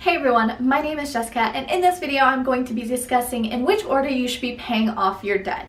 Hey everyone, my name is Jessica, and in this video I'm going to be discussing in which order you should be paying off your debt.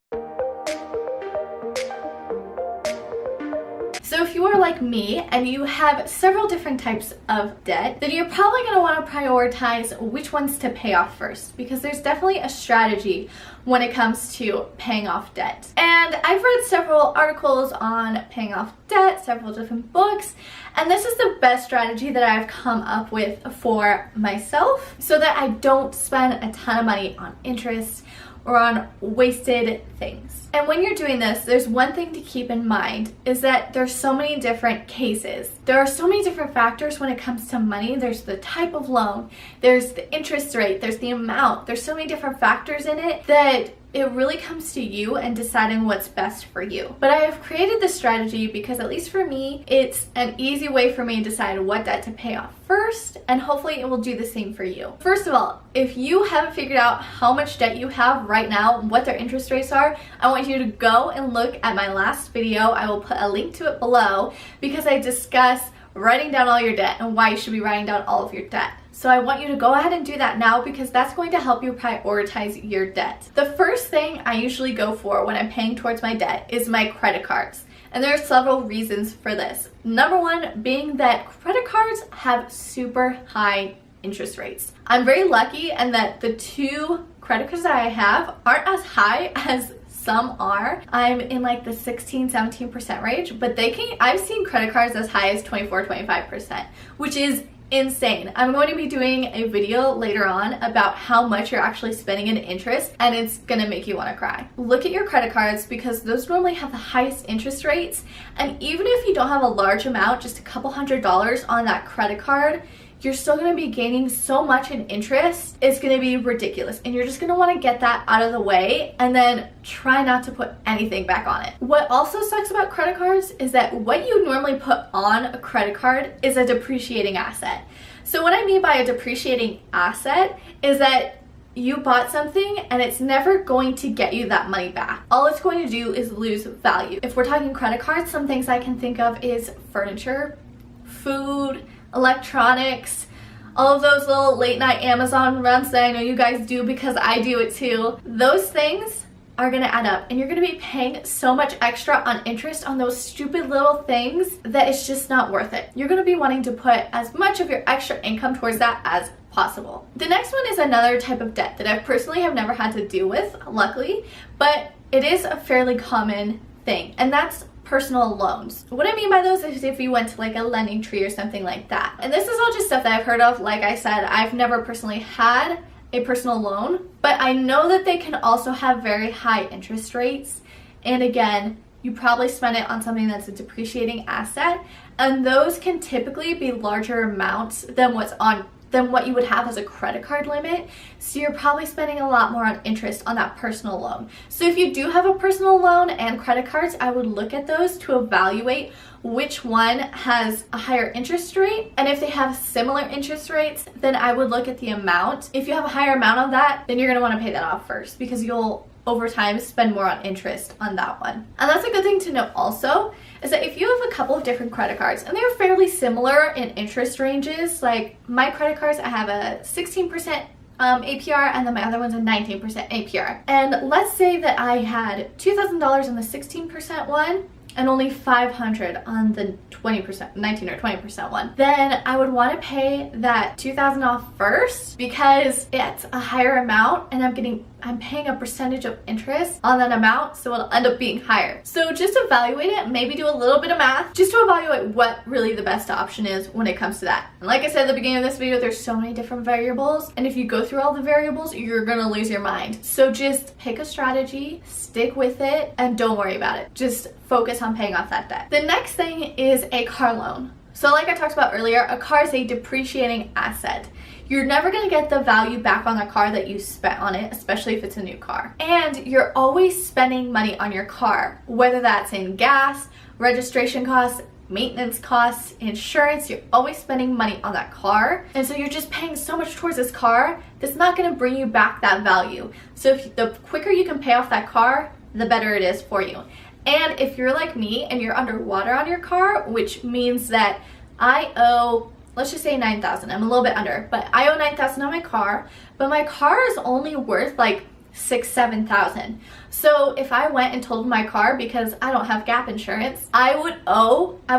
So if you are like me and you have several different types of debt, then you're probably going to want to prioritize which ones to pay off first, because there's definitely a strategy when it comes to paying off debt. And I've read several articles on paying off debt, several different books, and this is the best strategy that I've come up with for myself so that I don't spend a ton of money on interest or on wasted things. And when you're doing this, there's one thing to keep in mind is that there's so many different cases. There are so many different factors when it comes to money. There's the type of loan, there's the interest rate, there's the amount. There's so many different factors in it that it really comes to you and deciding what's best for you. But I have created this strategy because, at least for me, it's an easy way for me to decide what debt to pay off first, and hopefully it will do the same for you. First of all, if you haven't figured out how much debt you have right now, what their interest rates are, I want you to go and look at my last video. I will put a link to it below because I discuss writing down all your debt and why you should be writing down all of your debt. So I want you to go ahead and do that now because that's going to help you prioritize your debt. The first thing I usually go for when I'm paying towards my debt is my credit cards. And there are several reasons for this. Number one being that credit cards have super high interest rates. I'm very lucky in that the two credit cards that I have aren't as high as some are. I'm in like the 16-17% range, but I've seen credit cards as high as 24-25%, which is insane. I'm going to be doing a video later on about how much you're actually spending in interest, and it's gonna make you want to cry. Look at your credit cards because those normally have the highest interest rates, and even if you don't have a large amount, just a couple $100s on that credit card, you're still going to be gaining so much in interest. It's going to be ridiculous, and you're just going to want to get that out of the way and then try not to put anything back on it. What also sucks about credit cards is that what you normally put on a credit card is a depreciating asset. So what I mean by a depreciating asset is that you bought something and it's never going to get you that money back. All it's going to do is lose value. If we're talking credit cards, some things I can think of is furniture, food, electronics, all of those little late night Amazon runs that I know you guys do because I do it too. Those things are gonna add up, and you're gonna be paying so much extra on interest on those stupid little things that it's just not worth it. You're gonna be wanting to put as much of your extra income towards that as possible. The next one is another type of debt that I personally have never had to deal with, luckily, but it is a fairly common thing, and that's personal loans. What I mean by those is if you went to like a lending tree or something like that. And this is all just stuff that I've heard of. Like I said, I've never personally had a personal loan, but I know that they can also have very high interest rates. And again, you probably spend it on something that's a depreciating asset, and those can typically be larger amounts than what you would have as a credit card limit. So you're probably spending a lot more on interest on that personal loan. So if you do have a personal loan and credit cards, I would look at those to evaluate which one has a higher interest rate. And if they have similar interest rates, then I would look at the amount. If you have a higher amount of that, then you're gonna wanna pay that off first because you'll over time spend more on interest on that one. And that's a good thing to know also, is that if you have a couple of different credit cards and they're fairly similar in interest ranges, like my credit cards, I have a 16% APR, and then my other one's a 19% APR. And let's say that I had $2,000 on the 16% one and only $500 on the 20%, 19 or 20% one, then I would want to pay that $2,000 off first because it's a higher amount and I'm paying a percentage of interest on that amount, so it'll end up being higher. So just evaluate it, maybe do a little bit of math just to evaluate what really the best option is when it comes to that. And like I said at the beginning of this video, there's so many different variables, and if you go through all the variables, you're gonna lose your mind. So just pick a strategy, stick with it, and don't worry about it. Just focus on paying off that debt. The next thing is a car loan. So like I talked about earlier, a car is a depreciating asset. You're never going to get the value back on the car that you spent on it, especially if it's a new car. And you're always spending money on your car, whether that's in gas, registration costs, maintenance costs, insurance. You're always spending money on that car. And so you're just paying so much towards this car that's not going to bring you back that value. So the quicker you can pay off that car, the better it is for you. And if you're like me and you're underwater on your car, which means that I owe let's just say 9,000. I'm a little bit under, but I owe 9,000 on my car, but my car is only worth like 6,000-7,000. So if I went and totaled my car because I don't have gap insurance, I would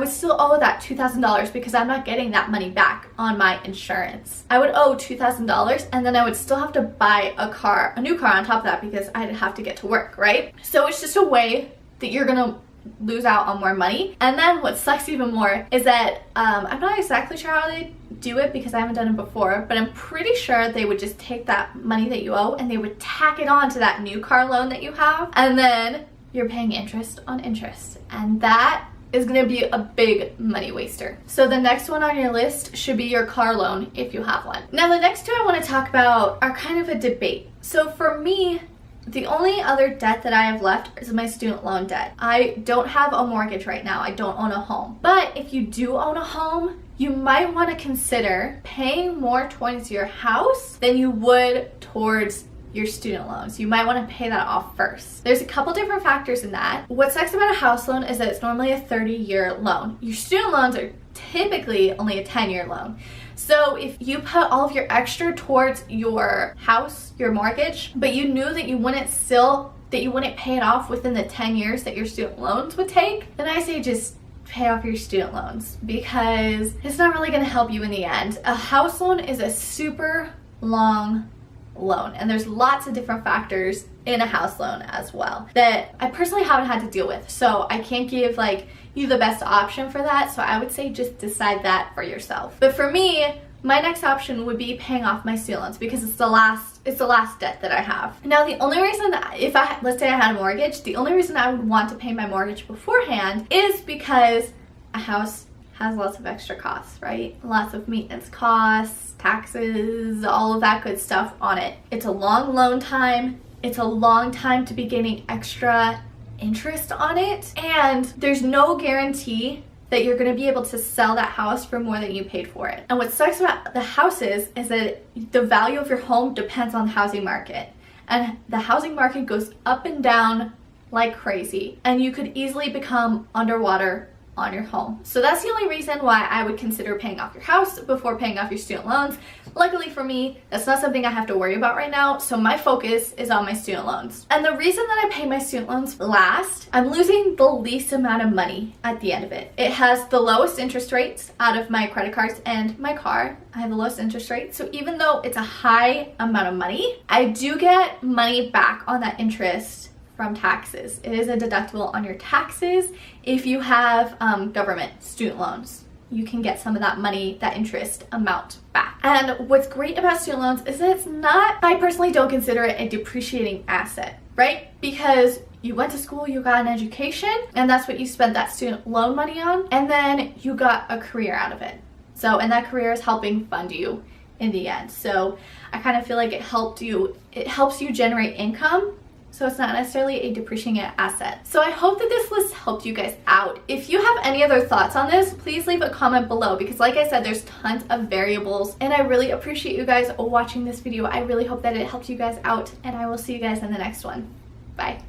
still owe that $2,000 because I'm not getting that money back on my insurance. I would owe $2,000 and then I would still have to buy a new car on top of that because I'd have to get to work, right? So it's just a way that you're gonna lose out on more money. And then what sucks even more is that I'm not exactly sure how they do it because I haven't done it before, but I'm pretty sure they would just take that money that you owe and they would tack it on to that new car loan that you have, and then you're paying interest on interest, and that is going to be a big money waster. So the next one on your list should be your car loan if you have one. Now the next two I want to talk about are kind of a debate. So for me, the only other debt that I have left is my student loan debt. I don't have a mortgage right now. I don't own a home. But if you do own a home, you might want to consider paying more towards your house than you would towards your student loans. You might want to pay that off first. There's a couple different factors in that. What sucks about a house loan is that it's normally a 30-year loan. Your student loans are typically only a 10-year loan. So if you put all of your extra towards your house, your mortgage, but you knew that you wouldn't pay it off within the 10 years that your student loans would take, then I say just pay off your student loans because it's not really going to help you in the end. A house loan is a super long loan, and there's lots of different factors in a house loan as well that I personally haven't had to deal with, so I can't give you the best option for that. So I would say just decide that for yourself. But for me, my next option would be paying off my student loans because it's the last debt that I have. Now the only reason let's say I had a mortgage, the only reason I would want to pay my mortgage beforehand is because a house has lots of extra costs, right? Lots of maintenance costs, taxes, all of that good stuff on it. It's a long loan time. It's a long time to be getting extra interest on it, and there's no guarantee that you're going to be able to sell that house for more than you paid for it. And what sucks about the houses is that the value of your home depends on the housing market, and the housing market goes up and down like crazy, and you could easily become underwater on your home. So that's the only reason why I would consider paying off your house before paying off your student loans. Luckily for me, that's not something I have to worry about right now, so my focus is on my student loans. And the reason that I pay my student loans last, I'm losing the least amount of money at the end of it. It has the lowest interest rates out of my credit cards and my car. I have the lowest interest rate, so even though it's a high amount of money, I do get money back on that interest from taxes. It is a deductible on your taxes if you have government student loans. You can get some of that money, that interest amount back. And what's great about student loans is that it's not, I personally don't consider it a depreciating asset, right? Because you went to school, you got an education, and that's what you spent that student loan money on, and then you got a career out of it. So, and that career is helping fund you in the end. So I kind of feel like it helps you generate income. So it's not necessarily a depreciating asset. So I hope that this list helped you guys out. If you have any other thoughts on this, please leave a comment below because like I said, there's tons of variables and I really appreciate you guys watching this video. I really hope that it helped you guys out and I will see you guys in the next one. Bye.